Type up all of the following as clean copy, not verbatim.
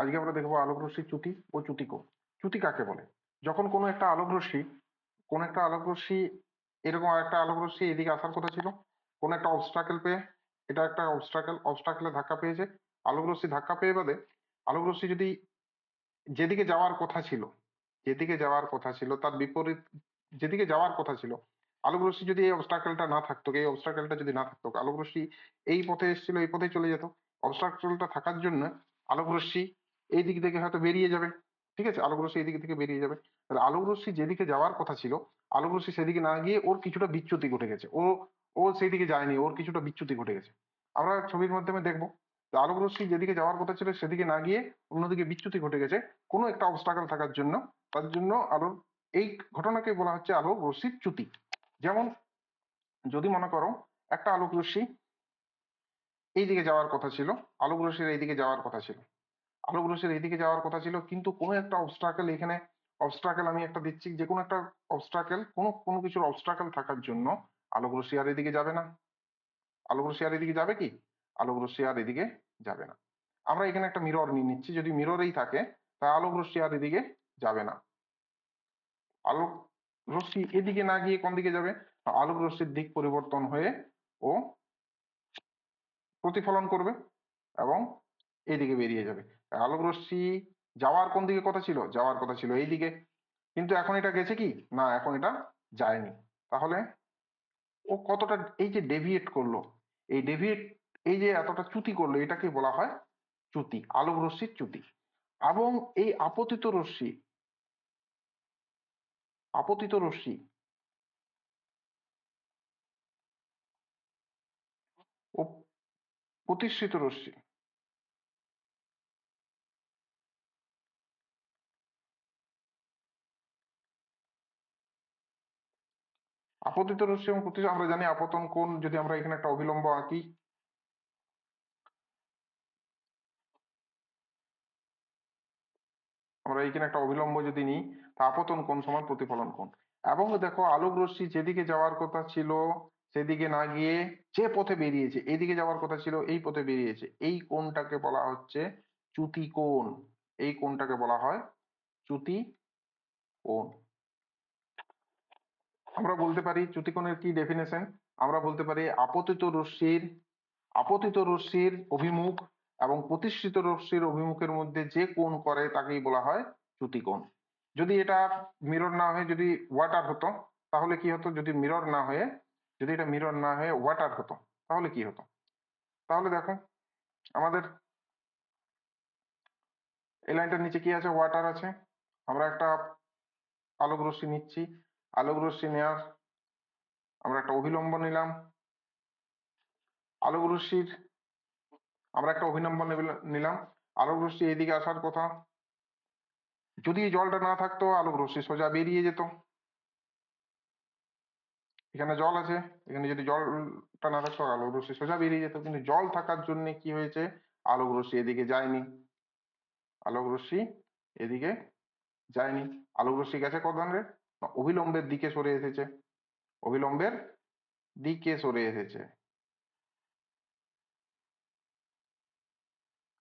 আজকে আমরা দেখবো আলোক রশ্মির চ্যুতি ও চ্যুতিকোণ। চ্যুতি কাকে বলে? যখন কোনো একটা আলোক রশ্মি এরকম একটা আলোক রশ্মি এদিকে আসার কথা ছিল, কোনো একটা অবস্ট্রাকেল পেয়ে, এটা একটা অবস্ট্রাকেলে ধাক্কা পেয়েছে, আলোক রশ্মি ধাক্কা পেয়ে বাদে আলোক রশ্মি যদি যেদিকে যাওয়ার কথা ছিল, তার বিপরীত, যেদিকে যাওয়ার কথা ছিল, আলোক রশ্মি যদি এই অবস্ট্রাকেলটা না থাকতো, এই অবস্ট্রাকেলটা যদি না থাকতো, আলোক রশ্মি এই পথে এসেছিল, এই পথে চলে যেত। অবস্ট্রাকেলটা থাকার জন্য আলোক রশ্মি এই দিক থেকে হয়তো বেরিয়ে যাবে। ঠিক আছে, আলোক রশ্মি এই দিক থেকে বেরিয়ে যাবে। তাহলে আলোক রশ্মি যেদিকে যাওয়ার কথা ছিল, আলোক রশ্মি সেদিকে না গিয়ে ওর কিছুটা বিচ্যুতি ঘটে গেছে। ও ও সেই দিকে যায়নি, ওর কিছুটা বিচ্যুতি ঘটে গেছে। আমরা ছবির মাধ্যমে দেখবো যে আলোক রশ্মি যেদিকে যাওয়ার কথা ছিল সেদিকে না গিয়ে অন্যদিকে বিচ্যুতি ঘটে গেছে কোনো একটা অবস্ট্রাকল থাকার জন্য। তার জন্য আলোর এই ঘটনাকে বলা হচ্ছে আলোক রশ্মির চ্যুতি। যেমন যদি মনে করো একটা আলোক রশ্মি এই দিকে যাওয়ার কথা ছিল, আলোক রশ্মির এইদিকে যাওয়ার কথা ছিল, আলোক রশ্মির এইদিকে যাওয়ার কথা ছিল, কিন্তু কোনো একটা অবস্ট্রাকল এখানে, অবস্ট্রাকল আমি একটা দিচ্ছি, যে কোনো একটা অবস্ট্রাকল, কোনো কোনো কিছুর অবস্ট্রাকল থাকার জন্য আলোক রশ্মি আর এদিকে যাবে না। আলোক রশ্মি আর এদিকে যাবে কি? আলোক রশ্মি আর এদিকে যাবে না। আমরা এখানে একটা মিরর নিয়ে নিচ্ছি, যদি মিররেই থাকে তাহলে আলোক রশ্মি আর এদিকে যাবে না। আলোক রশ্মি এদিকে না গিয়ে কোন দিকে যাবে? আলোক রশ্মির দিক পরিবর্তন হয়ে ও প্রতিফলন করবে এবং এইদিকে বেরিয়ে যাবে। আলোক রশ্মি যাওয়ার কোন দিকে কথা ছিল? যাওয়ার কথা ছিল এইদিকে, কিন্তু এখন এটা গেছে কি না, এখন এটা যায়নি। তাহলে ও কতটা এই যে ডেভিয়েট করলো, এই ডেভিয়েট, এই যে এতটা চ্যুতি করলো, এটাকে বলা হয় চ্যুতি, আলোক রশ্মির চ্যুতি। এবং এই আপতিত রশ্মি ও প্রতিসৃত রশ্মি, আপতিত রশ্মি এবং আমরা জানি আপতন কোণ, যদি আমরা এখানে একটা অভিলম্ব আঁকি, আমরা এইখানে একটা অভিলম্ব যদি নিই, তা আপতন কোণ সমান প্রতিফলন কোণ। এবং দেখো আলোক রশ্মি যেদিকে যাওয়ার কথা ছিল সেদিকে না গিয়ে যে পথে বেরিয়েছে, এইদিকে যাওয়ার কথা ছিল এই পথে বেরিয়েছে, এই কোণটাকে বলা হচ্ছে চ্যুতি কোণ। এই কোণটাকে বলা হয় চ্যুতি কোণ। আমরা বলতে পারি চ্যুতি কোণের কি ডেফিনেশন? আমরা বলতে পারি আপতিত রশ্মির অভিমুখ এবং প্রতিসৃত রশ্মির অভিমুখের মধ্যে যে কোণ করে তাকেই বলা হয় চ্যুতি কোণ। যদি এটা মিরর না হয়ে যদি ওয়াটার হতো তাহলে কি হতো? যদি এটা মিরর না হয়ে ওয়াটার হতো তাহলে কি হতো? তাহলে দেখো আমাদের এই লাইনটার নিচে কি আছে? ওয়াটার আছে। আমরা একটা আলোক রশ্মি নিচ্ছি, আলোক রশ্মি নেওয়ার আমরা একটা অভিলম্ব নিলাম, আলোক রশ্মির আমরা একটা অভিলম্ব নিলাম, আলোক রশ্মি এইদিকে আসার কথা, যদি জলটা না থাকতো আলোক রশ্মি সোজা বেরিয়ে যেত। এখানে জল আছে, এখানে যদি জলটা না থাকতো আলোক রশ্মি সোজা বেরিয়ে যেত, কিন্তু জল থাকার জন্য কি হয়েছে? আলোক রশ্মি এদিকে যায়নি, আলোক রশ্মি এদিকে যায়নি। আলোক রশ্মি গেছে কত ধারে? অভিলম্বের দিকে সরে এসেছে, অভিলম্বের দিকে সরে এসেছে।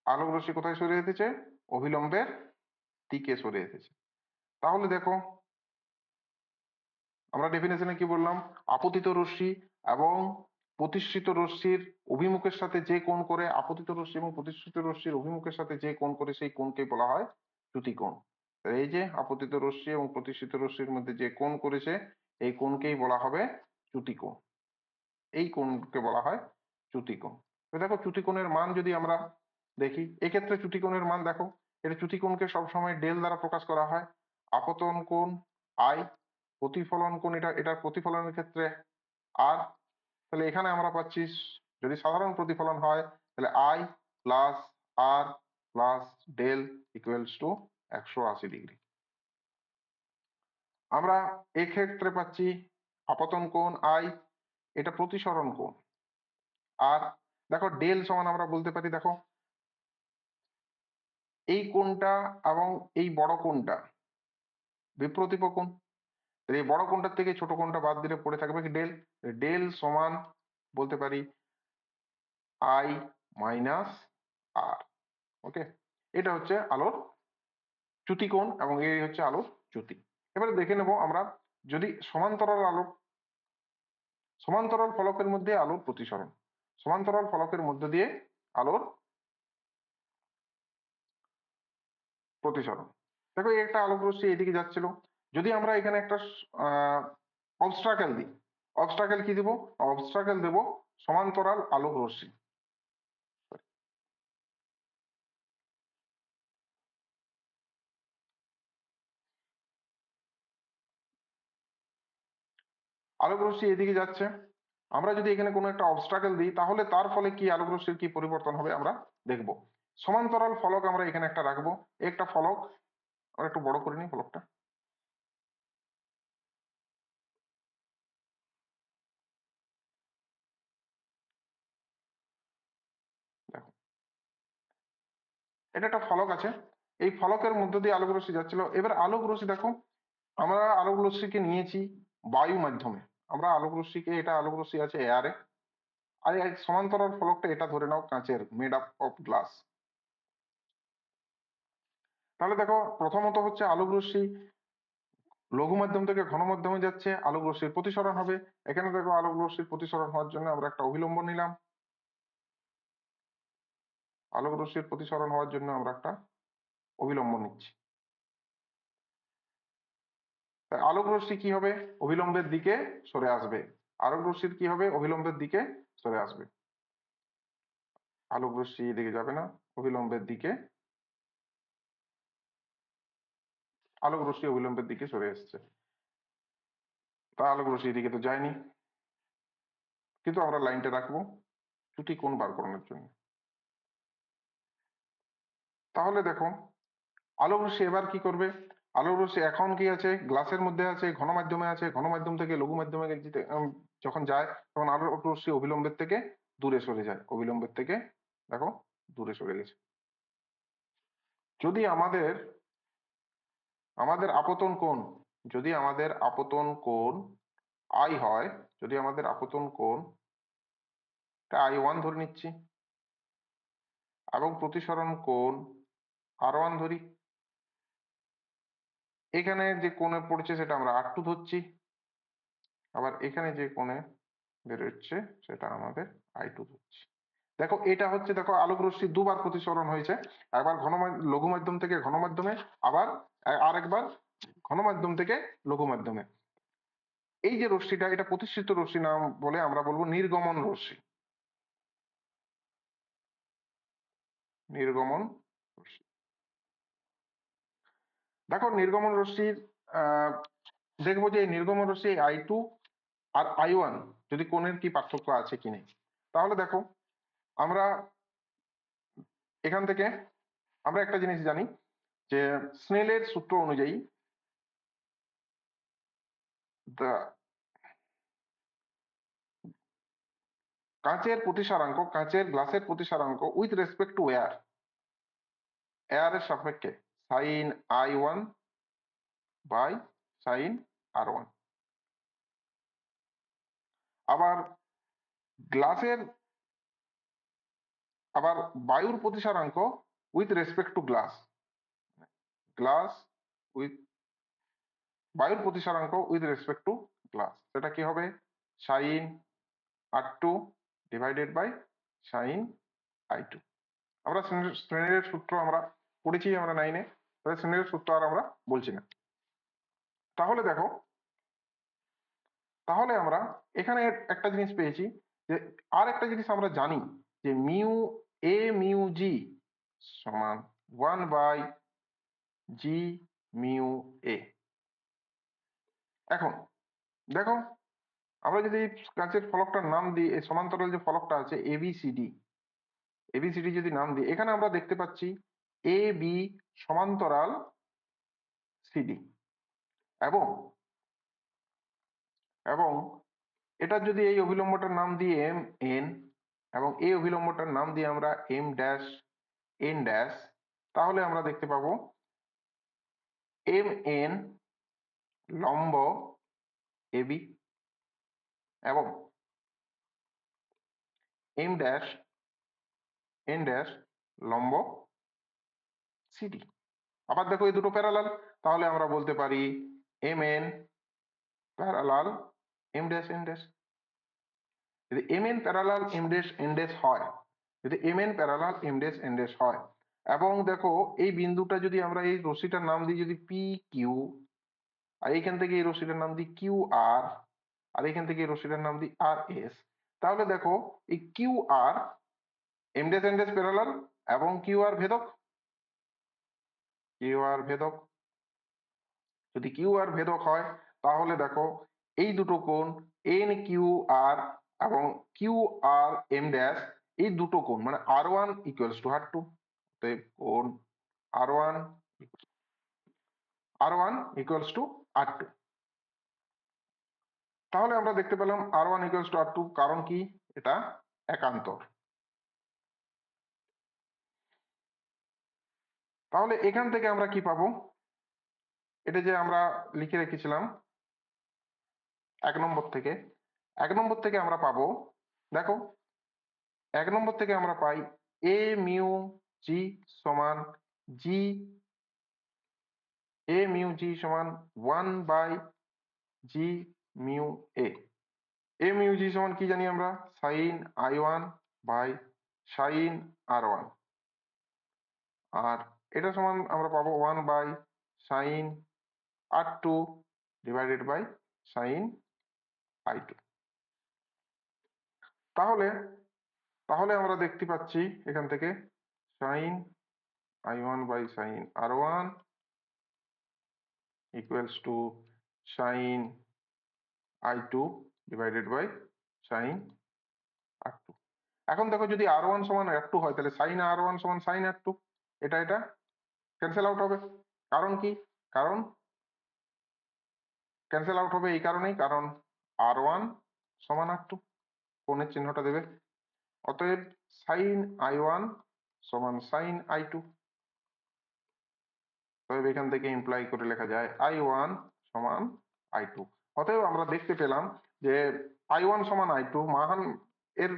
আলোক রশ্মি কোথায় সরে এসেছে? অভিলম্বের দিকে সরে এসেছে। তাহলে দেখো আমরা ডেফিনেশনে কি বললাম? আপতিত রশ্মি এবং প্রতিসৃত রশ্মির অভিমুখের সাথে যে কোণ করে, আপতিত রশ্মি এবং প্রতিসৃত রশ্মির অভিমুখের সাথে যে কোণ করে সেই কোণকে বলা হয় চ্যুতি কোণ। এই যে আপতিত রশ্মি এবং প্রতিসৃত রশ্মির মধ্যে যে কোণ করেছে এই কোণকেই বলা হবে চ্যুতি কোণ। এই কোণকে বলা হয় চ্যুতি কোণ। দেখো চ্যুতি কোণের মান যদি আমরা দেখি, এক্ষেত্রে চ্যুতি কোণের মান দেখো, এটা চ্যুতি কোণকে সবসময় ডেল দ্বারা প্রকাশ করা হয়। আপতন কোণ আই, প্রতিফলন কোণ এটার প্রতিফলনের ক্ষেত্রে আর। তাহলে এখানে আমরা পাচ্ছি যদি সাধারণ প্রতিফলন হয় তাহলে I plus R plus del equals to 180 degree. আমরা এক্ষেত্রে পাচ্ছি আপতন কোণ আই, এটা প্রতিসরণ কোণ। আর দেখো ডেল সমান আমরা বলতে পারি, দেখো এই কোণটা এবং এই বড় কোণটা বিপ্রতীপ কোণ। এই বড় কোণটার থেকে ছোট কোণটা বাদ দিলে পড়ে থাকবে কি? ডেল। ডেল সমান বলতে পারি আই মাইনাস আর। ওকে, এটা হচ্ছে আলোর চ্যুতি কোণ এবং এই হচ্ছে আলোর চ্যুতি। এবারে দেখে নেব আমরা যদি সমান্তরাল ফলকের মধ্যে আলোর প্রতিসরণ, সমান্তরাল ফলকের মধ্য দিয়ে আলোর প্রতিসরণ। দেখো এই একটা আলোক রশ্মি এদিকে যাচ্ছিল, যদি আমরা এখানে একটা অবস্ট্রাকেল দিই, অবস্ট্রাকেল কি দিব? অবস্ট্রাকেল দেব সমান্তরাল আলোক রশ্মি। আলোক রশ্মি এদিকে যাচ্ছে, আমরা যদি এখানে কোনো একটা অবস্ট্রাকেল দিই তাহলে তার ফলে কি আলোক রশ্মির কি পরিবর্তন হবে আমরা দেখব। সমান্তরাল ফলক আমরা এখানে একটা রাখবো, একটা ফলক আমরা একটু বড় করে নিই ফলকটা। দেখো এটা একটা ফলক আছে, এই ফলকের মধ্য দিয়ে আলোক রশ্মি যাচ্ছিল। এবার আলোক রশ্মি দেখো, আমরা আলোক রশ্মিকে নিয়েছি বায়ু মাধ্যমে, আমরা আলোক রশ্মিকে, এটা আলোক রশ্মি আছে এয়ারে, আর এই সমান্তরাল ফলকটা এটা ধরে নাও কাঁচের, মেড আপ অফ গ্লাস। তাহলে দেখো প্রথমত হচ্ছে আলোক রশ্মি লঘু মাধ্যম থেকে ঘন মাধ্যমে যাচ্ছে, আলোক রশ্মির প্রতিসরণ হবে। এখানে দেখো আলোক রশ্মির প্রতিসরণ হওয়ার জন্য আমরা একটা অভিলম্ব নিলাম, আলোক রশ্মির প্রতিসরণ হওয়ার জন্য আমরা একটা অভিলম্ব নিচ্ছি। তাই আলোক রশ্মি কি হবে? অভিলম্বের দিকে সরে আসবে। আলোক রশ্মির কি হবে? অভিলম্বের দিকে সরে আসবে। আলোক রশ্মি এদিকে যাবে না, অভিলম্বের দিকে, আলোক রশ্মি অভিলম্বের দিকে সরে এসছে। তা আলোক রশ্মি এদিকে তো যায়নি, কিন্তু আমরা লাইনটা রাখবো চ্যুতি কোণ বার করানোর জন্য। তাহলে দেখো আলোক রশ্মি এবার কি করবে? আলোক রশ্মি এখন কি আছে? গ্লাসের মধ্যে আছে, ঘন মাধ্যমে আছে, ঘন মাধ্যম থেকে লঘু মাধ্যমে যখন যায় তখন আলোক রশ্মি অভিলম্বের থেকে দূরে সরে যায়, অভিলম্বের থেকে দেখো দূরে সরে গেছে। যদি আমাদের আমাদের আপতন কোণ, যদি আমাদের আপতন কোণ আই হয়, যদি আমাদের আপতন কোণ I1 ধরে নিচ্ছি এবং প্রতিসরণ কোণ R1 ধরি, এখানে যে কোণে পড়ছে সেটা আমরা R2 ধরছি, আবার এখানে যে কোণে বেরোচ্ছে সেটা আমাদের I2 ধরছি। দেখো এটা হচ্ছে, দেখো আলোক রশ্মি দুবার প্রতিসরণ হয়েছে, একবার লঘু মাধ্যম থেকে ঘন মাধ্যমে, আবার আরেকবার ঘন মাধ্যম থেকে লঘু মাধ্যমে। এই যে রশ্মিটা, এটা প্রতিষ্ঠিত রশ্মি নাম বলে আমরা বলবো নির্গমন রশ্মি, নির্গমন রশ্মি। দেখো নির্গমন রশ্মির দেখবো যে নির্গমন রশ্মি I2 আর I1 যদি কোণের কি পার্থক্য আছে কি নেই। তাহলে দেখো আমরা এখান থেকে আমরা একটা জিনিস জানি যে স্নেলের সূত্র অনুযায়ী কাঁচের গ্লাসের প্রতিসারাঙ্ক উইথ রেসপেক্ট টু এয়ারের সাপেক্ষে sign I1 by sine R1। আবার গ্লাসের আবার বায়ুর প্রতিসারাঙ্ক with respect to glass with বায়ুর প্রতিসারাঙ্ক উইথ রেসপেক্ট টু গ্লাস, সেটা কি হবে? Sine R2 divided by sine I2। আমরা স্নেলের সূত্র আমরা পড়েছি আমরা 9-এ, তাহলে স্নেলের সূত্র আর আমরা বলছি না। তাহলে দেখো, তাহলে আমরা এখানে একটা জিনিস পেয়েছি যে আর একটা জিনিস আমরা জানি যে মিউ এ মিউ জি সমান 1/g মিউ এ। এখন দেখো আমরা যদি কাঁচের ফলকটার নাম দিই, এই সমান্তরাল যে ফলকটা আছে এবিসিডি, এবিসিডি যদি নাম দিই, এখানে আমরা দেখতে পাচ্ছি এ বি সমান্তরাল সিডি, এবং এবং এটার যদি এই অভিলম্বটার নাম দিই এম এন, এবং এই অভিলম্বটার নাম দিয়ে আমরা এম ড্যাশ এন ড্যাশ, তাহলে আমরা দেখতে পাবো এম এন লম্ব এবি এবং এম ড্যাশ এন ড্যাশ লম্ব সিডি। আবার দেখো এই দুটো প্যারালাল, তাহলে আমরা বলতে পারি M N parallel M dash N dash. যদি M N parallel M dash N dash হয়, যদি M N parallel M dash N dash হয়, এবং দেখো এই বিন্দুটা যদি আমরা এই রশ্মিটার নাম দিই যদি পি কিউ, আর এইখান থেকে এই রশ্মিটার নাম দিই কিউ আর, আর এইখান থেকে এই রশ্মিটার নাম দিই আর এস, তাহলে দেখো এই Q R M dash N dash parallel এবং কিউ আর ভেদক, কিউ আর ভেদক। যদি কিউ আর ভেদক হয় তাহলে দেখো এই দুটো কোণ এন কিউ আর এবং কিউ আর এম ড্যাশ, এই দুটো কোণ মানে R one equals to R two, কোণ R one equals to R two. তাহলে আমরা দেখতে পেলাম R one equals to R two, কারণ কি এটা একান্তর। তাহলে এখান থেকে আমরা কি পাবো, এটা যে আমরা লিখে রেখেছিলাম এক নম্বর থেকে, এক নম্বর থেকে আমরা পাবো, দেখো এক নম্বর থেকে আমরা পাই এ মিউ জি সমান জি, এ মিউ জি সমান 1/g মিউ এ। এ মিউ জি সমান কি জানি আমরা, sine I one by sine R one, আর এটা সমান আমরা পাবো 1/sin R two divided by sine I two. তাহলে তাহলে আমরা দেখতে পাচ্ছি এখান থেকে sine I one by sine R one equals to sine I two divided by sine R two. এখন দেখো যদি আর ওয়ান সমান আর টু হয় তাহলে সাইন আর ওয়ান সমান সাইন আর টু, এটা এটা ক্যান্সেল আউট হবে। কারণ কি, কারণ ক্যান্সেল আউট হবে এই কারণেই, কারণ আর ওয়ান সমান আর টু, কোণের চিহ্নটা দেবে। অতএব সাইন আই ওয়ান সমান সাইন আই টু। অতএব এখান থেকে ইমপ্লাই করে লেখা যায় আই ওয়ান সমান আই টু। অতএব আমরা দেখতে পেলাম যে আই ওয়ান সমান আই টু মান এর,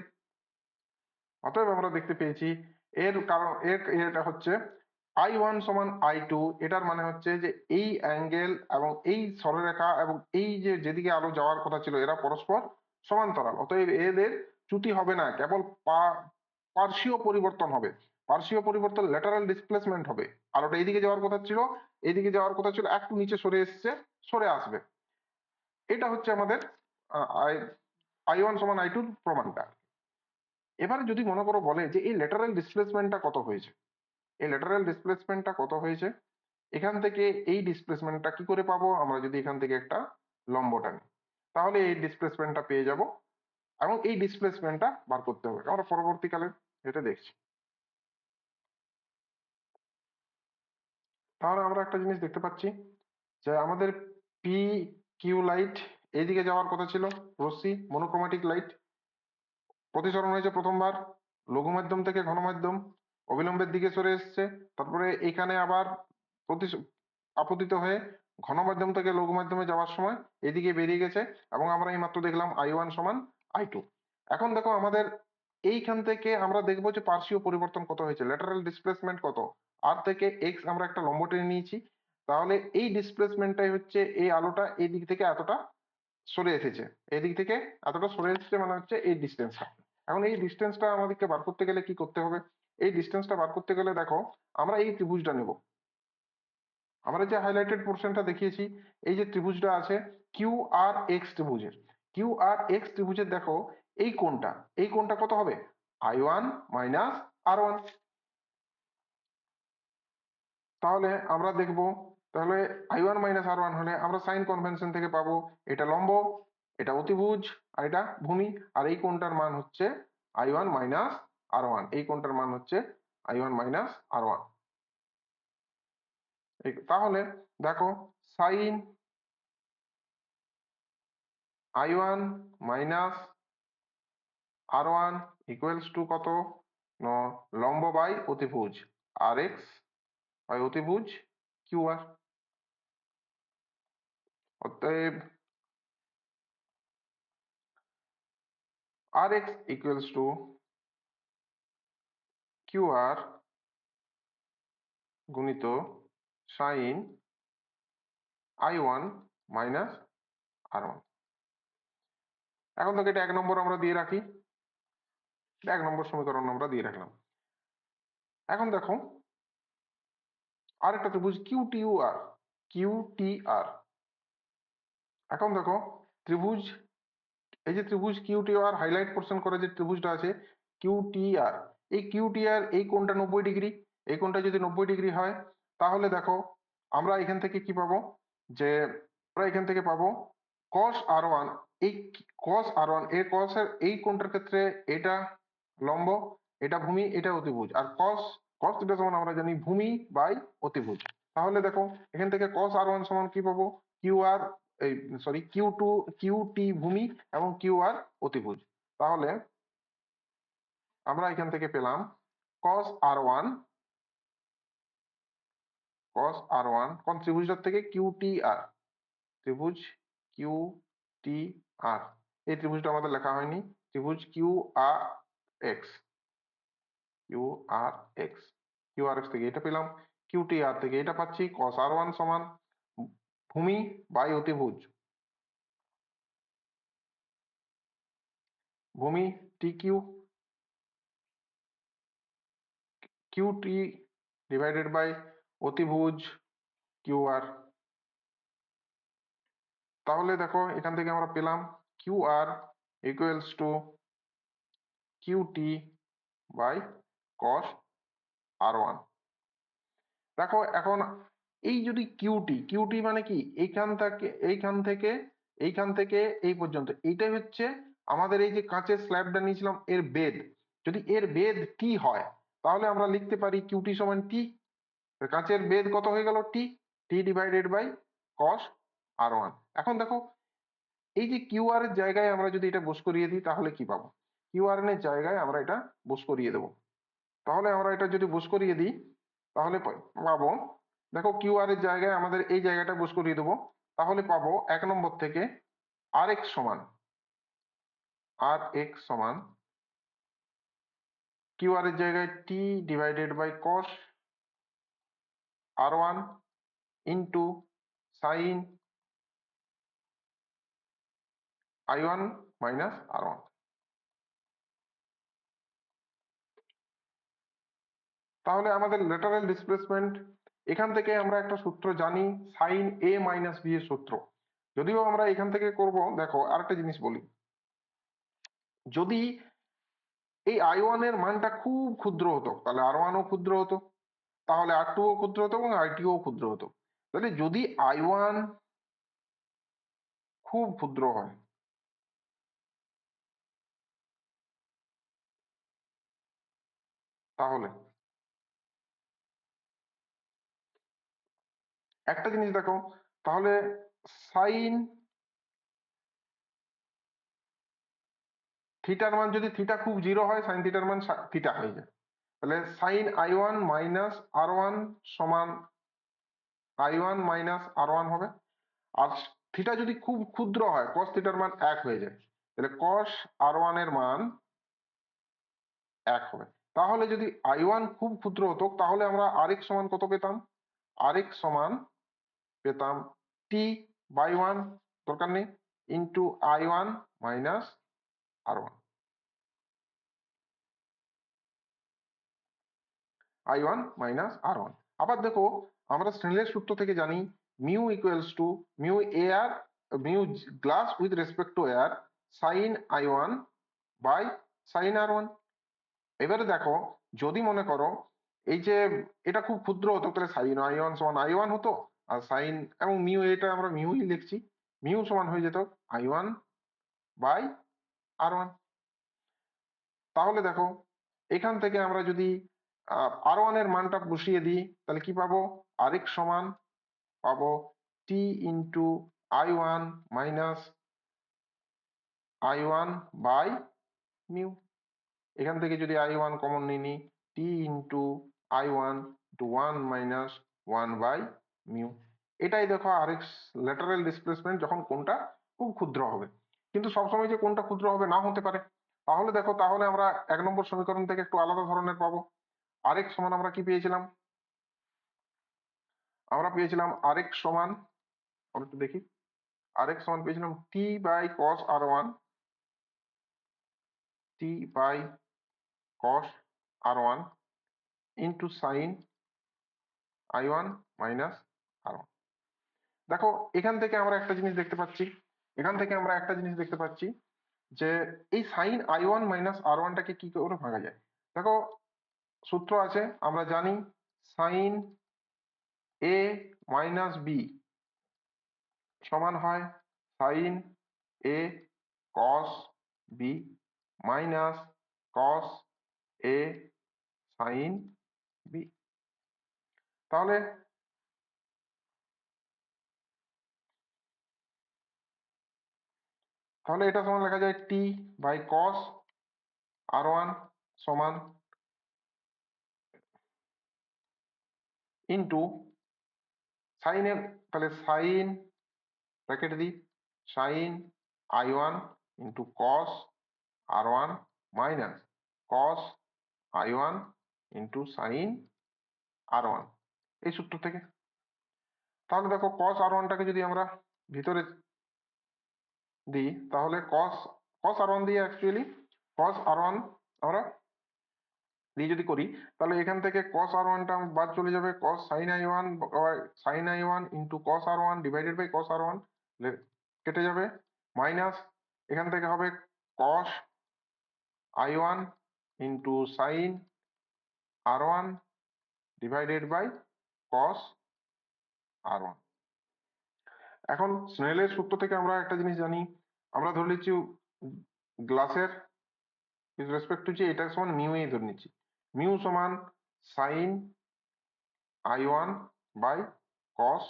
অতএব আমরা দেখতে পেয়েছি এর কারণ এটা হচ্ছে আই ওয়ান সমান আই টু, এটার মানে হচ্ছে যে এই অ্যাঙ্গেল এবং এই সরলরেখা এবং এই যে যেদিকে আলো যাওয়ার কথা ছিল এরা পরস্পর সমান্তরাল, অতএব এদের চ্যুতি হবে না, কেবল পার্শ্বীয় পরিবর্তন হবে। পার্শ্বীয় পরিবর্তন ল্যাটারাল ডিসপ্লেসমেন্ট হবে, আলোটা এইদিকে যাওয়ার কথা ছিল, এইদিকে যাওয়ার কথা ছিল, একটু নিচে সরে এসছে, সরে আসবে। এটা হচ্ছে আমাদের আই আই ওয়ান সমান আই টু প্রমাণটা। এবারে যদি মনে করো বলে যে এই ল্যাটারাল ডিসপ্লেসমেন্টটা কত হয়েছে, এই ল্যাটারাল ডিসপ্লেসমেন্টটা কত হয়েছে, এখান থেকে এই ডিসপ্লেসমেন্টটা কি করে পাবো, আমরা যদি এখান থেকে একটা লম্ব টানি তাহলে এই ডিসপ্লেসমেন্টটা পেয়ে যাব, এবং এই ডিসপ্লেসমেন্টটা বার করতে হবে, আমরা পরবর্তীকালে এটা দেখছি। তাহলে আমরা একটা জিনিস দেখতে পাচ্ছি যে আমাদের পি কিউ লাইট এইদিকে যাওয়ার কথা ছিল, রশ্মি মনোক্রোমেটিক লাইট প্রতিসরণ হয়েছে প্রথমবার লঘু মাধ্যম থেকে ঘন মাধ্যম, অবিলম্বের দিকে সরে এসছে, তারপরে এখানে আবার আপতিত হয়ে ঘন মাধ্যম থেকে লঘু মাধ্যমে যাওয়ার সময় এদিকে বেরিয়ে গেছে, এবং আমরা এই মাত্র দেখলাম আই ওয়ান সমান আই টু। এখন দেখো আমাদের এইখান থেকে আমরা দেখবো যে পার্শ্বীয় পরিবর্তন কত হয়েছে, ল্যাটারাল ডিসপ্লেসমেন্ট কত, আর থেকে এক্স আমরা একটা লম্ব টেনে নিয়েছি, তাহলে এই ডিসপ্লেসমেন্টটাই হচ্ছে এই আলোটা এই দিক থেকে এতটা সরে এসেছে, এই দিক থেকে এতটা সরে এসেছে মানে হচ্ছে এই ডিস্টেন্সটা। এখন এই ডিস্টেন্সটা আমাদেরকে বার করতে গেলে কি করতে হবে, এই ডিস্টেন্সটা বার করতে গেলে দেখো আমরা এই ত্রিভুজটা নেব, আমরা যে হাইলাইটেড পোর্শনটা দেখিয়েছি, এই যে ত্রিভুজটা আছে কিউ আর এক্স ত্রিভুজের, কিউ আর এক্স ত্রিভুজের দেখো এই কোণটা, এই কোণটা কত হবে, I one minus R one. তাহলে আমরা দেখব, তাহলে I one minus R one হলে আমরা সাইন কনভেনশন থেকে পাবো এটা লম্ব, এটা অতিভুজ, আর এটা ভূমি, আর এই কোণটার মান হচ্ছে I one minus R one, এই কোণটার মান হচ্ছে I one minus R one. তাহলে দেখো sine I one minus R one equals to কত, লম্ব বাই অতিভুজ আর এক্স বাই অতিভুজ কিউ আর। অতএব R X equals to Q R গুণিত সাইন i1 মাইনাস r1। এখন থেকে এটা 1 নম্বর আমরা দিয়ে রাখি, 1 নম্বর সমীকরণ আমরা দিয়ে রাখলাম। এখন দেখো আরেকটা ত্রিভুজ QTUR, QTR। এখন দেখো ত্রিভুজ, এই যে ত্রিভুজ QTR হাইলাইট পোর্শন করে যে ত্রিভুজটা আছে QTR, এই QTR এই কোণটা 90 ডিগ্রি, এই কোণটা যদি 90 ডিগ্রি হয় তাহলে দেখো আমরা এখান থেকে কি পাবো, যে আমরা এখান থেকে পাবো cos R1। এই cos R1 এই cos এর এই কোণটার ক্ষেত্রে এটা লম্ব, এটা ভূমি, এটা অতিভুজ, আর cos থিটা সমান আমরা জানি ভূমি বাই অতিভুজ। তাহলে দেখো এখান থেকে cos R1 সমান কি পাবো, QR এই সরি QT ভূমি এবং QR অতিভুজ। তাহলে আমরা এখান থেকে পেলাম cos R1 কোন ত্রিভুজটার থেকে, QTR, ত্রিভুজ QTR। এই ত্রিভুজটা আমাদের লেখা হয়নি, ত্রিভুজ QRX থেকে এটা পেলাম, QTR থেকে এটা পাচ্ছি, cos R1 সমান ভূমি বাই অতিভুজ, ভূমি TQ, QT ডিভাইডেড বাই অতিভুজ QR। তাহলে দেখো এখান থেকে আমরা পেলাম QR equals to QT by cos R1। দেখো এখন এই যদি QT মানে কি, এইখান থেকে এই পর্যন্ত, এইটাই হচ্ছে আমাদের এই যে কাঁচের স্ল্যাবটা নিয়েছিলাম এর বেধ। যদি এর বেধ T হয় তাহলে আমরা লিখতে পারি QT সমান T, কাঁচের বেধ কত হয়ে গেল T divided by cos R1। এখন দেখো এই যে QR এর জায়গায় আমরা যদি এটা বস করিয়ে দিই তাহলে কি পাবো, QR এর জায়গায় আমরা এটা বস করিয়ে দেবো। তাহলে আমরা এটা যদি বস করিয়ে দিই তাহলে পাবো, দেখো QR এর জায়গায় আমাদের এই জায়গাটা বস করিয়ে দেবো, তাহলে পাবো 1 নম্বর থেকে Rx সমান QR এর জায়গায় T divided by cos R1 into sine I1 minus R1। তাহলে আমাদের ল্যাটারাল ডিসপ্লেসমেন্ট, এখান থেকে আমরা একটা সূত্র জানি সাইন A মাইনাস B এর সূত্র, যদিও আমরা এখান থেকে করব। দেখো আরেকটা জিনিস বলি, যদি এই I1 এর মানটা খুব ক্ষুদ্র হতো তাহলে R1 ও ক্ষুদ্র হতো, তাহলে R2 ও ক্ষুদ্র হতো এবং I2 ও ক্ষুদ্র হতো। তাহলে যদি I1 খুব ক্ষুদ্র হয় তাহলে একটা জিনিস দেখো, তাহলে সাইন থিটার মান যদি থিটা খুব 0 হয়, সাইন থিটার মান থিটা হয়ে যায়। তাহলে সাইন I1 মাইনাস R1 সমান I1 মাইনাস R1 হবে। আর থিটা যদি খুব ক্ষুদ্র হয় cos থিটার মান 1 হয়ে যায়, তাহলে cos R1 এর মান 1 হবে। তাহলে যদি I1 খুব ক্ষুদ্র হতো তাহলে আমরা Rx সমান কত পেতাম, Rx সমান পেতাম T বাই 1 দরকার নেই into I1 minus R1, I1 minus R1। আবার দেখো আমরা স্নেলের সূত্র থেকে জানি mu equals to mu air, mu glass with respect to air sine I1 by sine R1। এবারে দেখো যদি মনে করো এই যে এটা খুব ক্ষুদ্র হতো তাহলে সাইন I1 সমান I1 হতো, আর সাইন এবং মিউ, এটা আমরা মিউই লিখছি, মিউ সমান হয়ে যেত I1 বাই R1। তাহলে দেখো এখান থেকে আমরা যদি R1 এর মানটা বসিয়ে দিই তাহলে কি পাবো, Rx সমান পাবো T into I1 minus I1 by mu. এখান থেকে যদি I1 কমন নিয়ে নিই T ইন্টু I1 টু 1 মাইনাস 1 বাই মিউ। এটাই দেখো Rx ল্যাটারাল ডিসপ্লেসমেন্ট যখন কোনটা খুব ক্ষুদ্র হবে, কিন্তু সবসময় যে কোনটা ক্ষুদ্র হবে না হতে পারে। তাহলে দেখো তাহলে আমরা 1 নম্বর সমীকরণ থেকে একটু আলাদা ধরনের পাবো। Rx সমান আমরা কি পেয়েছিলাম, আমরা পেয়েছিলাম আরেক সমান, আমরা একটু দেখি, আরেক সমান পেয়েছিলাম T by cos R one, T by cos R one into sine I one minus R one. দেখো এখান থেকে আমরা একটা জিনিস দেখতে পাচ্ছি, এখান থেকে আমরা একটা জিনিস দেখতে পাচ্ছি যে এই সাইন আই ওয়ান মাইনাস আর ওয়ানটাকে কি করে ভাঙা যায়। দেখো সূত্র আছে, আমরা জানি সাইন এ মাইনাস বি সমান হয় sine A cos B minus cos A sine B. তাহলে তাহলে এটা সমান লেখা যায় T by cos R one সমান ইন্টু সাইনের, তাহলে সাইন ব্র্যাকেট দিই sine I one into cos R one minus cos I one into sine R one, এই সূত্র থেকে। তাহলে দেখো কস আর ওয়ানটাকে যদি আমরা ভিতরে দিই তাহলে কস কস আর ওয়ান দিয়ে অ্যাকচুয়ালি কস আর ওয়ান আমরা দিয়ে যদি করি তাহলে এখান থেকে কস আর ওয়ানটা বাদ চলে যাবে, cos sine I one into cos R one divided by cos R one কেটে যাবে, মাইনাস এখান থেকে হবে cos I one into sine R one divided by cos R one. এখন স্নেলের সূত্র থেকে আমরা একটা জিনিস জানি, আমরা ধরে নিচ্ছি গ্লাসের উইথ রেসপেক্ট টু যে এটা সমান মিউ এ ধরে নিচ্ছি, মিউ সমান sine I one by cos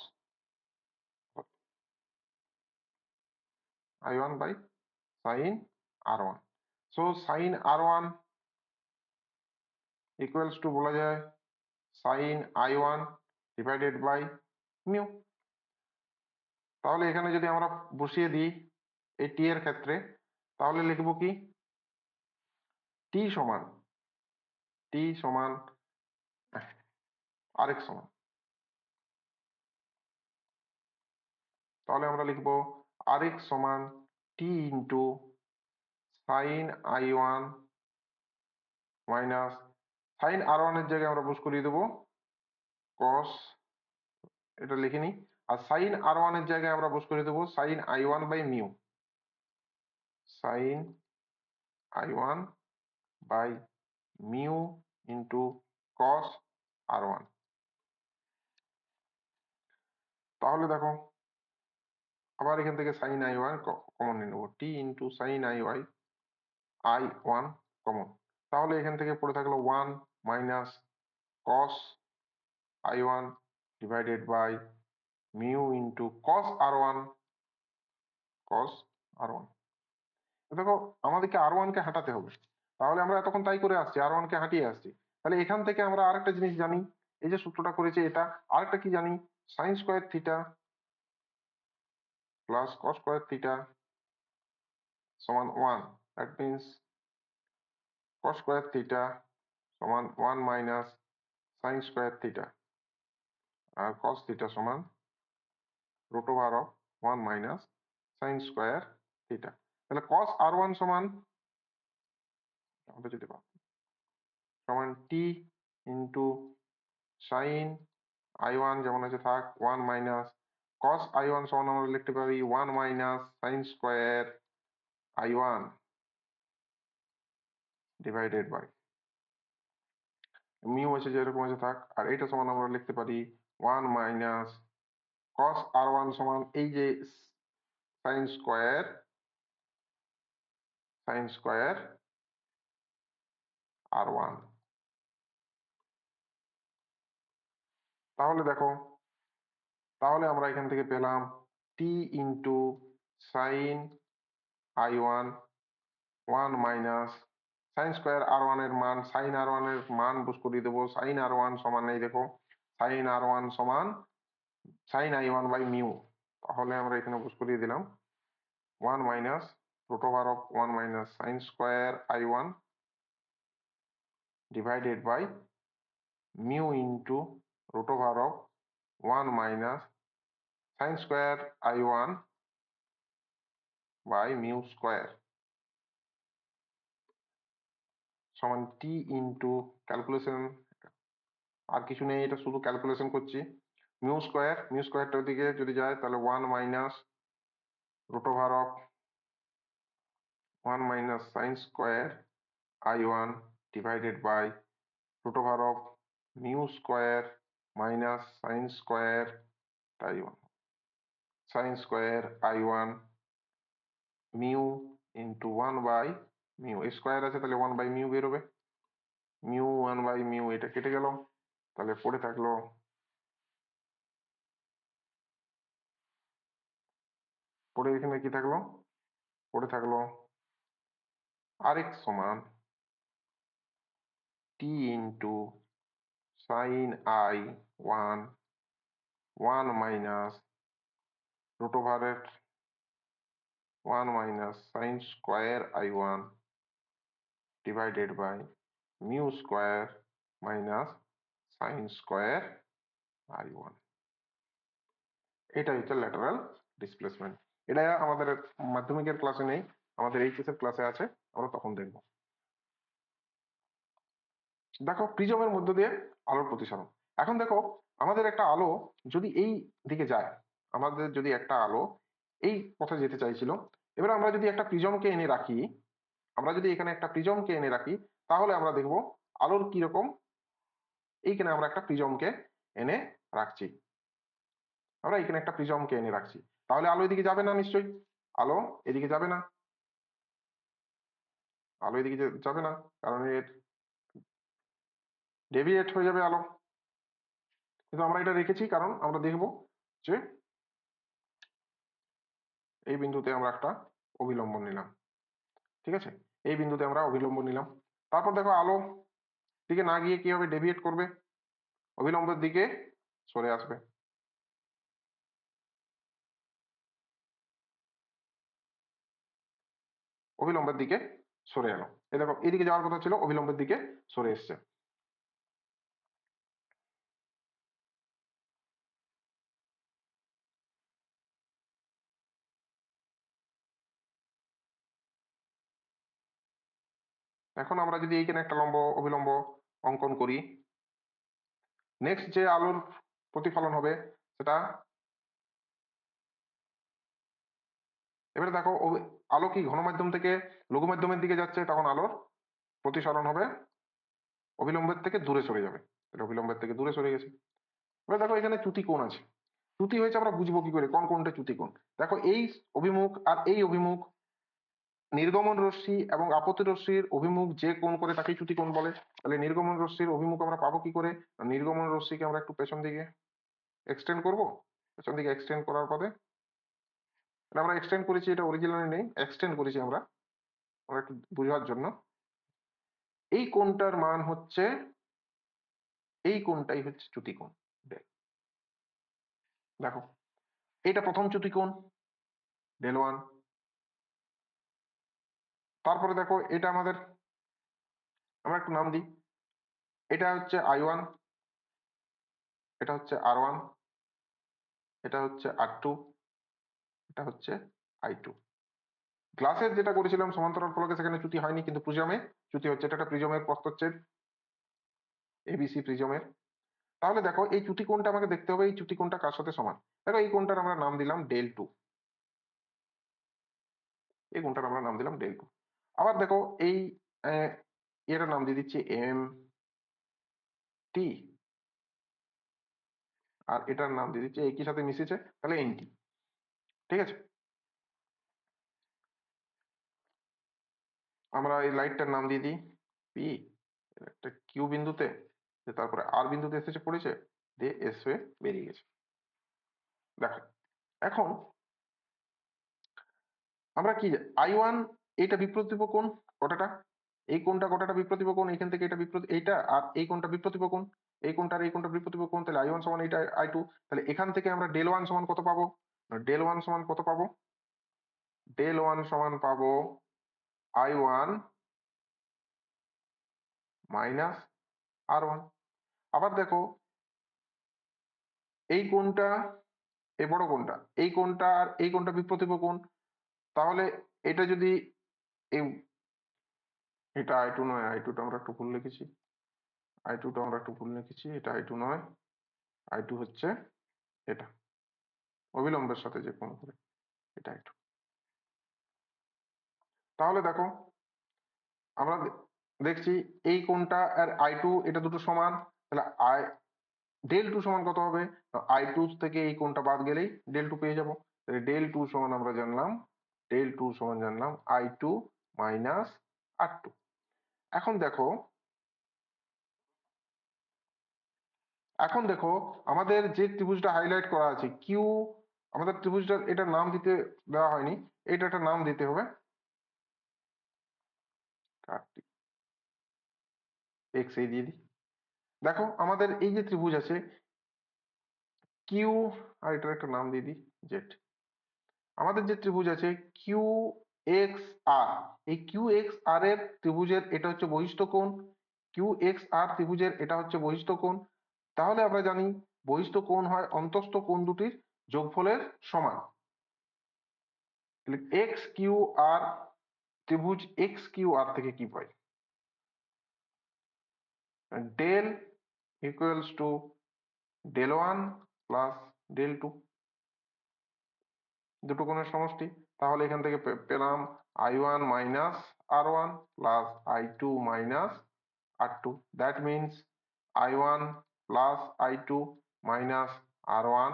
I one by sine R one. So sine R one equals to বলা যায় sine I one divided by mu. তাহলে এখানে যদি আমরা বসিয়ে দিই এই টি এর ক্ষেত্রে তাহলে লিখবো কি টি সমান আরেক সমান, তাহলে আমরা লিখবো আরেক সমান টি into sine I one minus sine R ওয়ানের জায়গায় আমরা বস করিয়ে দেবো কস, এটা লিখে নিই, আর সাইন আর ওয়ানের জায়গায় আমরা বস করে দেবো sine I one by mu, sine I one by mu into cos R one. তাহলে দেখো আবার এখান থেকে সাইন আই ওয়ান কমন নিয়ে নেবো, T into sine I one common, তাহলে এখান থেকে পড়ে থাকলো one minus cos I one divided by mu into cos R one, cos R one. দেখো আমাদেরকে আর ওয়ান কে হাঁটাতে হবে, তাহলে আমরা এতক্ষণ তাই করে আসছি, আর ওয়ান কে হাঁটিয়ে আসছি। তাহলে এখান থেকে আমরা আরেকটা জিনিস জানি, এই যে সূত্রটা করেছি এটা, আরেকটা কি জানি sine square theta plus cos square theta সমান one, that means cos square theta সমান one minus sine square theta, আর কস থিটা সমান root over of one minus sine square theta. তাহলে কস আর ওয়ান সমান আমরা যদি সমান টি into sine I one যেমন আছে থাক one minus cos I one সমান আমরা লিখতে পারি one minus sine square I one divided by mu আছে যেরকম আছে থাক, আর এটা সমান আমরা লিখতে পারি ওয়ান মাইনাস কস আর ওয়ান সমান এই যে সাইন স্কোয়ার আর ওয়ান। তাহলে দেখো তাহলে আমরা এখান থেকে পেলাম T into sine I one one minus sine square R one এর মান, সাইন আর ওয়ান এর মান বুঝ করিয়ে দেবো, সাইন আর ওয়ান সমান এই দেখো সাইন আর ওয়ান সমান sine I one by mu, তাহলে আমরা এখানে বুঝ করিয়ে দিলাম one minus root over of one minus sine square I one divided by mu into root over of 1 minus sine square i1 by mu square সমান টি into calculation, আর কিছু নেই, এটা শুধু ক্যালকুলেশন করছি। মিউ স্কোয়ারটা ওদিকে যদি যায় তাহলে 1 minus root over of 1 minus sine square i1 divided by root over of mu square minus sine square i1, sine square i1 mu into 1 by mu, square আছে তাহলে 1 বাই মিউ বেরোবে, mu 1 by mu, এটা কেটে গেল, তাহলে পড়ে থাকলো এখানে কি থাকলো, পড়ে থাকলো আরেক সমান টি into sine i1 1 minus root ওভারের 1 minus sine square i1 divided by mu square minus sine square i1। এটা হচ্ছে ল্যাটারাল ডিসপ্লেসমেন্ট। এটা আমাদের মাধ্যমিকের ক্লাসে নেই, আমাদের এইচএস এর ক্লাসে আছে, আমরা তখন দেখব। দেখো প্রিজমের মধ্য দিয়ে আলোর প্রতিসরণ। এখন দেখো আমাদের একটা আলো যদি এই দিকে যায়, আমাদের যদি একটা আলো এই পথে যেতে চাইছিল, এবার আমরা যদি একটা প্রিজমকে এনে রাখি, আমরা যদি এখানে একটা প্রিজমকে এনে রাখি, তাহলে আমরা দেখব আলোর কি রকম। এইখানে আমরা একটা প্রিজমকে এনে রাখছি, আমরা এখানে একটা প্রিজমকে এনে রাখছি, তাহলে আলো এদিকে যাবে না, নিশ্চয়ই আলো এদিকে যাবে না, আলো এদিকে যাবে না, কারণ এর ডেভিয়েট হয়ে যাবে আলো। কিন্তু আমরা এটা রেখেছি কারণ আমরা দেখব যে এই বিন্দুতে আমরা একটা অবিলম্বন নিলাম, ঠিক আছে, এই বিন্দুতে আমরা অবিলম্বন নিলাম। তারপর দেখো আলো দিকে না গিয়ে কি হবে, ডেভিয়েট করবে, অবিলম্বের দিকে সরে আসবে। অবিলম্বের দিকে সরে এলো, এই দেখো এদিকে যাওয়ার কথা ছিল, অবিলম্বের দিকে সরে এসছে। এখন আমরা যদি এইখানে একটা লম্ব অবিলম্ব অঙ্কন করি, নেক্সট যে আলোর প্রতিফলন হবে সেটা, এবারে দেখো আলো কি ঘন মাধ্যম থেকে লঘু মাধ্যমের দিকে যাচ্ছে, তখন আলোর প্রতিসরণ হবে অবিলম্বের থেকে দূরে সরে যাবে, এটা অবিলম্বের থেকে দূরে সরে গেছে। এবার দেখো এখানে চ্যুতি কোণ আছে, চ্যুতি হয়েছে, আমরা বুঝবো কি করে কোন কোনটা চ্যুতি কোণ। দেখো এই অভিমুখ আর এই অভিমুখ, নির্গমন রশ্মি এবং আপতন রশ্মির অভিমুখ যে কোণ করে তাকে চ্যুতি কোণ বলে। তাহলে নির্গমন রশ্মির অভিমুখ আমরা পাবো কি করে, নির্গমন রশ্মিকে আমরা একটু পেছন দিকে এক্সটেন্ড করব, পেছন দিকে এক্সটেন্ড করার পরে, এটা আমরা এক্সটেন্ড করেছি, এটা অরিজিনালি নেই, এক্সটেন্ড করেছি আমরা একটু বোঝার জন্য। এই কোণটার মান হচ্ছে, এই কোণটাই হচ্ছে চ্যুতি কোণ। দেখো এটা প্রথম চ্যুতি কোণ del1, তারপরে দেখো এটা আমাদের, আমরা একটু নাম দিই, এটা হচ্ছে i1, এটা হচ্ছে r1, এটা হচ্ছে r2, এটা হচ্ছে i2। গ্লাসের যেটা করেছিলাম সমান্তরাল ফলকে, সেখানে চ্যুতি হয়নি, কিন্তু প্রিজমে চ্যুতি হচ্ছে, এটা একটা প্রিজমের প্রস্থচ্ছেদ, এবিসি প্রিজমের। তাহলে দেখো এই চ্যুতি কোণটা আমাকে দেখতে হবে, এই চ্যুতি কোণটা কার সাথে সমান। দেখো এই কোণটার আমরা নাম দিলাম del2, এই কোণটার আমরা নাম দিলাম del2। আবার দেখো এই এর নাম দিয়ে দিচ্ছি এম টি, আর এটার নাম দিয়ে দিচ্ছি, একই সাথে মিশেছে তাহলে এনটি, ঠিক আছে। আমরা এই লাইটটার নাম দিয়ে দিই পি, একটা কিউ বিন্দুতে, তারপরে আর বিন্দুতে এসেছে পড়েছে, দিয়ে এস হয়ে বেরিয়ে গেছে। দেখো এখন আমরা কি i1, এইটা বিপ্রতীপ কোণ কটাটা, এই কোণটা কটাটা বিপ্রতীপ কোণ, এখান থেকে এটা এইটা, আর এই কোণটা বিপ্রতীপ কোণ, এই কোণটা আর এই কোণটা বিপ্রতীপ কোণ, তাহলে i1 সমান এইটা i2, তাহলে এখান থেকে আমরা del1 সমান কত পাবো, del1 সমান কত পাবো, del1 সমান পাবো i1 মাইনাস r1। আবার দেখো এই কোণটা, এই বড় কোণটা, এই কোণটা আর এই কোণটা বিপ্রতিভ কোণ। তাহলে এটা যদি এই, এটা I2 নয়, I2 টা আমরা একটু ভুল লিখেছি, I2 টা আমরা একটু ভুল লিখেছি, এটা I2 নয়, I2 হচ্ছে এটা, অবিলম্বের সাথে যে কোণ করে, এটা I2। তাহলে দেখো আমরা দেখছি এই কোণটা আর I2 এটা দুটো সমান, তাহলে ডেল টু সমান কত হবে? I2 থেকে এই কোণটা বাদ গেলেই ডেল টু পেয়ে যাবো। তাহলে ডেল টু সমান আমরা জানলাম, ডেল টু সমান জানলাম I2 মাইনাস R2। এখন দেখো, এখন দেখো আমাদের যে ত্রিভুজটা হাইলাইট করা আছে কিউ, আমাদের ত্রিভুজটার এটা নাম দিতে দেওয়া হয়নি, এটা একটা নাম দিতে হবে, এক্স এই দিয়ে দিই। দেখো আমাদের এই যে ত্রিভুজ আছে কিউ, আর এটার একটা নাম দিয়ে দিই জেড। আমাদের যে ত্রিভুজ আছে কিউ এক্স আর, এই কিউ এক্স আর এর ত্রিভুজের এটা হচ্ছে বহিস্থ কোণ, কিউ এক্স আর ত্রিভুজের এটা হচ্ছে বহিস্থ কোণ। তাহলে আমরা জানি বহিস্থ কোণ হয় অন্তস্থ কোণ দুটির যোগফলের সমান। এক্স কিউ আর, ত্রিভুজ এক্স কিউ আর থেকে কি পাই? Del equals to del one plus del two, দুটো কোণের সমষ্টি। তাহলে এখান থেকে পেলাম I1 minus R1 plus I2 minus R2, that means I1 plus I2 minus R1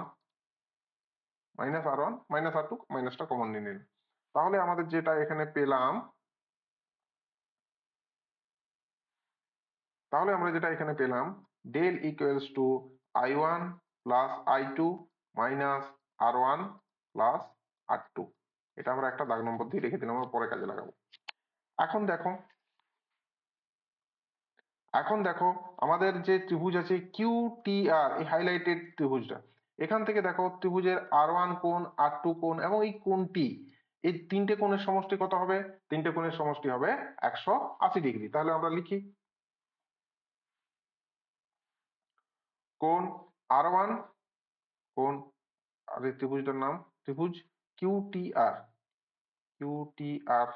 minus R1 minus R2, মাইনাসটা কমন নিয়ে নিন। তাহলে আমাদের যেটা এখানে পেলাম, তাহলে আমরা যেটা এখানে পেলাম del equals to I1 plus I2 minus R1 plus R2। এটা আমরা একটা দাগ নম্বর দিয়ে রেখে দিলাম, আমরা পরে কাজে লাগাবো। এখন দেখো, এখন দেখো আমাদের যে ত্রিভুজ আছে কিউ টি আর, এই হাইলাইটেড ত্রিভুজটা, এখান থেকে দেখো ত্রিভুজের R1 কোণ, R2 কোণ এবং এই কোণটি, এই তিনটে কোণের সমষ্টি কত হবে? তিনটে কোণের সমষ্টি হবে 180 ডিগ্রি। তাহলে আমরা লিখি কোণ R1, কোণ, আর এই ত্রিভুজটার নাম ত্রিভুজ কিউ টি আর, কিউ টি আর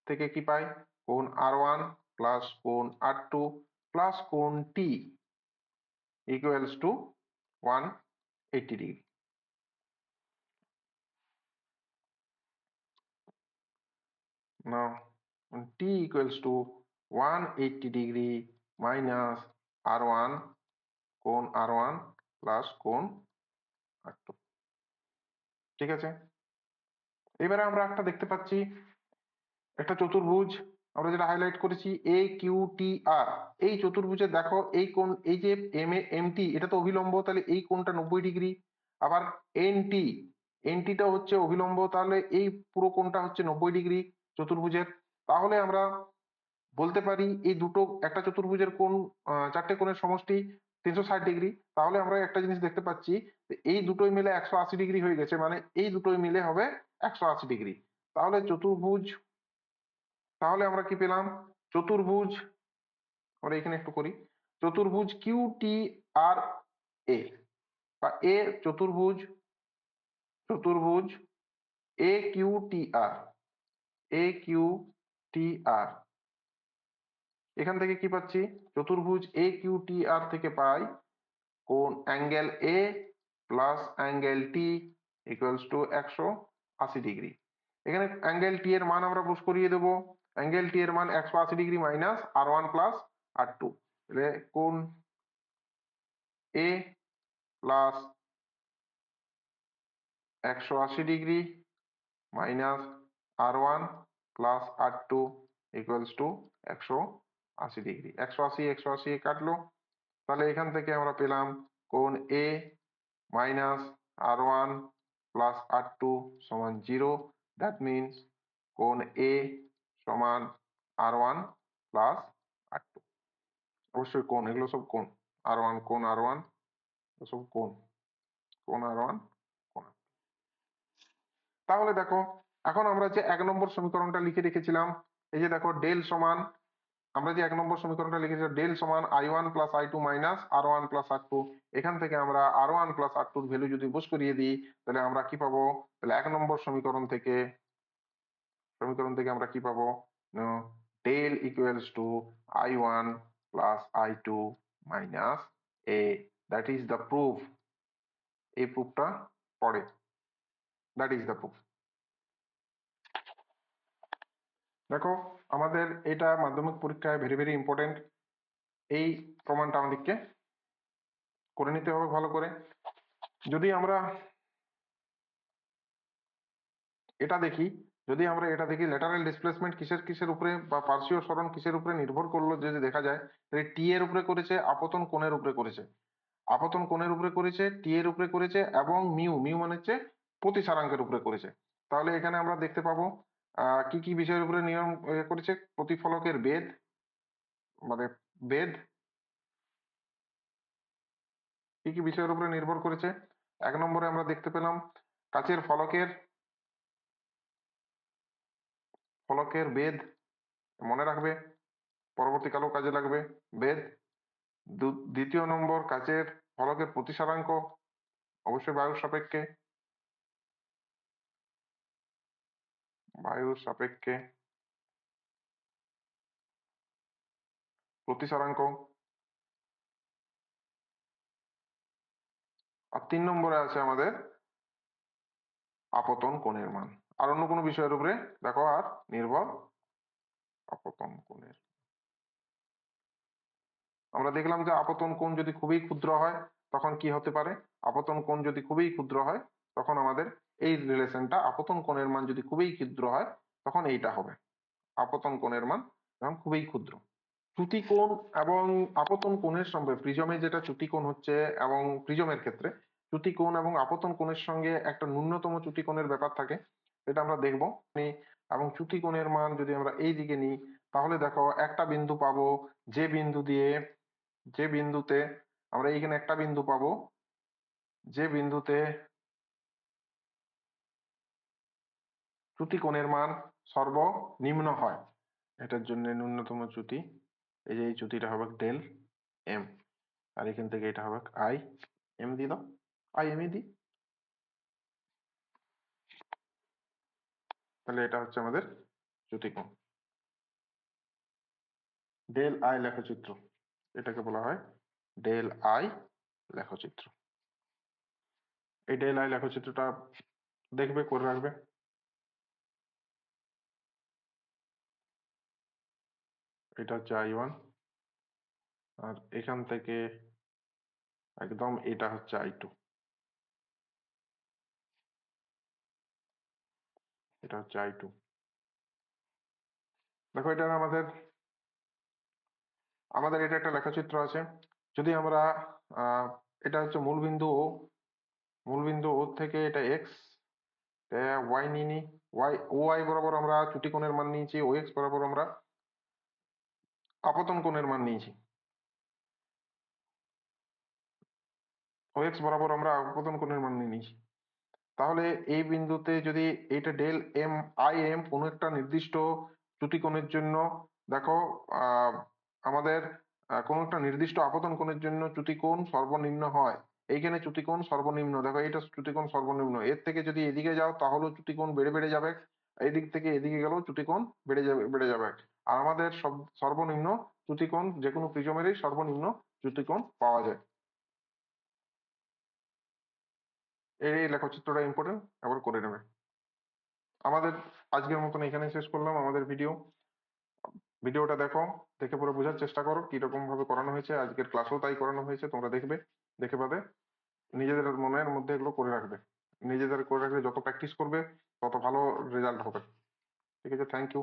থেকে কি পাই? কোণ R1 প্লাস কোণ R2 প্লাস কোণ টি equals to 180 degree. Now t equals to 180 degree minus R1, কোণ R1 প্লাস কোণ R2। ঠিক আছে, এবারে আমরা একটা দেখতে পাচ্ছি একটা চতুর্ভুজ, আমরা যেটা হাইলাইট করেছি এ কিউ টি আর, এই চতুর্ভুজে দেখো এই কোণ, এই যে এম এ এম টি এটা তো অভিলম্ব, তাহলে এই কোণটা 90 ডিগ্রি। আবার এন টি, এন টিটা হচ্ছে অভিলম্ব, তাহলে এই পুরো কোণটা হচ্ছে 90 ডিগ্রি চতুর্ভুজের। তাহলে আমরা বলতে পারি এই দুটো, একটা চতুর্ভুজের কোণ, চারটে কোণের সমষ্টি 360 ডিগ্রি। তাহলে আমরা একটা জিনিস দেখতে পাচ্ছি এই দুটোই মিলে 180 ডিগ্রি হয়ে গেছে, মানে এই দুটোই মিলে হবে 180 ডিগ্রি। তাহলে চতুর্ভুজ, তাহলে আমরা কি পেলাম? চতুর্ভুজ, আমরা এখানে একটু করি, চতুর্ভুজ কিউ টি আর এ, বা এ চতুর্ভুজ, চতুর্ভুজ এ কিউ টি আর, এ কিউ টি আর, এখান থেকে কি পাচ্ছি? চতুর্ভুজ এ কিউ টি আর থেকে পাই কোণ angle A plus angle T equals to 180 degree. এখানে অ্যাঙ্গেল টি এর মান আমরা পুশ করিয়ে দেবো, অ্যাঙ্গেল টি এর মান 180 degree minus R1 plus R2, তাহলে কোণ A plus 180 degree minus R1 plus R2 equals to 180 degree. 180 180 কাটলো, তাহলে এখান থেকে আমরা পেলাম কোণ এ মাইনাস R1 প্লাস R2 সমান 0, দ্যাট মিনস কোণ এ সমান R1 প্লাস R2। অবশ্যই কোণ, এগুলো সব কোণ, R1 কোণ R1, সব কোণ, কোণ R1 কোণ। তাহলে দেখো এখন আমরা যে 1 নম্বর সমীকরণটা লিখে রেখেছিলাম, এই যে দেখো ডেল সমান আমরা যে 1 নম্বর সমীকরণটা লিখেছি ডেল সমান i1 plus i2 minus r1 plus r2, এখান থেকে আমরা r1 প্লাস r2 এর ভ্যালু যদি বস করিয়ে দিই তাহলে আমরা কি পাবো? তাহলে 1 নম্বর সমীকরণ থেকে আমরা কি পাবো? Del equals to i1 plus i2 minus a, that is the proof. এই প্রুফটা পড়ে, দ্যাট ইজ দ্য প্রুফ। দেখো আমাদের এটা মাধ্যমিক পরীক্ষায় ভেরি ভেরি ইম্পর্টেন্ট। এই প্রমাণটা আমাদেরকে করে নিতে হবে ভালো করে। যদি আমরা এটা দেখি, ল্যাটারাল ডিসপ্লেসমেন্ট কিসের উপরে বা পার্শ্বীয় সরণ কিসের উপরে নির্ভর করলো যদি দেখা যায়, তাহলে টি এর উপরে করেছে, আপতন কোণের উপরে করেছে, টি এর উপরে করেছে এবং মিউ মানে হচ্ছে প্রতিসারাঙ্কের উপরে করেছে। তাহলে এখানে আমরা দেখতে পাবো কি কি বিষয়ের উপরে নিয়ম করেছে? প্রতিফলকের বেধ, মানে বেধ কি কি বিষয়ের উপরে নির্ভর করেছে? 1 নম্বরে আমরা দেখতে পেলাম কাচের ফলকের বেধ, মনে রাখবে, পরবর্তীকালেও কাজে লাগবে বেধ। দ্বিতীয় নম্বর কাচের ফলকের প্রতিসারাঙ্ক, অবশ্যই বায়ুর সাপেক্ষে প্রতিসারাঙ্ক। আর 3 নম্বরে আছে আমাদের আপতন কোণের মান। আর অন্য কোনো বিষয়ের উপরে দেখো আর নির্ভর, আপতন কোণের, আমরা দেখলাম যে আপতন কোণ যদি খুবই ক্ষুদ্র হয় তখন কি হতে পারে? আপতন কোণ যদি খুবই ক্ষুদ্র হয় তখন আমাদের এই রিলেশনটা, আপতন কোণের মান যদি খুবই ক্ষুদ্র হয় তখন এইটা হবে, আপতন কোণের মান যখন খুবই ক্ষুদ্র। চ্যুতি কোণ এবং আপতন কোণের সঙ্গে প্রিজমে যেটা চ্যুতি কোণ হচ্ছে, এবং প্রিজমের ক্ষেত্রে চ্যুতি কোণ এবং আপতন কোণের সঙ্গে একটা ন্যূনতম চ্যুতি কোণের ব্যাপার থাকে, এটা আমরা দেখবো। এবং চ্যুতি কোণের মান যদি আমরা এই দিকে নিই তাহলে দেখো একটা বিন্দু পাবো, যে বিন্দুতে আমরা এইখানে একটা বিন্দু পাবো, যে বিন্দুতে চ্যুতি কোণের মান সর্বনিম্ন হয়, এটার জন্য ন্যূনতম চ্যুতি, এই যে এই চ্যুতিটা হবে ডেল এম, আর এখান থেকে এটা হবে আই এম, দিয়ে দাও আই এম দি, তাহলে এটা হচ্ছে আমাদের চ্যুতি কোণ। ডেল আই লেখচিত্র, এটাকে বলা হয় ডেল আই লেখচিত্র। এই ডেল আই লেখচিত্রটা দেখবে, করে রাখবে। এটা হচ্ছে i1, আর এখান থেকে একদম এটা হচ্ছে i2, এটা হচ্ছে i2। দেখো এটা আমাদের এটা একটা লেখচিত্র আছে। যদি আমরা এটা হচ্ছে মূলবিন্দু ও থেকে এটা এক্স, ওয়াই নিয়ে নিই, ওয়াই বরাবর আমরা চ্যুতি কোণের মান নিয়েছি, ও এক্স বরাবর আমরা আপতন কোণের মান নিয়েছি, ও এক্স বরাবর আমরা আপতন কোণের মান নিয়ে নিয়েছি। তাহলে এই বিন্দুতে যদি এইটা ডেল এম আই এম কোনো একটা নির্দিষ্ট চ্যুতি কোণের জন্য, দেখো আমাদের কোনো একটা নির্দিষ্ট আপতন কোণের জন্য চ্যুতি কোণ সর্বনিম্ন হয়, এইখানে চ্যুতি কোণ সর্বনিম্ন, দেখো এটা চ্যুতি কোণ সর্বনিম্ন, এর থেকে যদি এদিকে যাও তাহলেও চ্যুতি কোণ বেড়ে যাবে, এই দিক থেকে এদিকে গেলেও চ্যুতি কোণ বেড়ে যাবে। আর আমাদের সর্বনিম্ন চ্যুতি কোণ যে কোনো প্রিজমেরই সর্বনিম্ন চ্যুতি কোণ পাওয়া যায়। এই লেখচিত্রটা ইম্পর্টেন্ট, আবার করে নেবে। আমাদের আজকের মতন এখানে শেষ করলাম আমাদের ভিডিওটা দেখো, দেখে পুরো বোঝার চেষ্টা করো কিরকম ভাবে করানো হয়েছে, আজকের ক্লাসেও তাই করানো হয়েছে, তোমরা দেখবে, দেখে বাদে নিজেদের মনের মধ্যে এগুলো করে রাখবে, নিজেদের করে রাখলে যত প্র্যাকটিস করবে তত ভালো রেজাল্ট হবে। ঠিক আছে, থ্যাংক ইউ।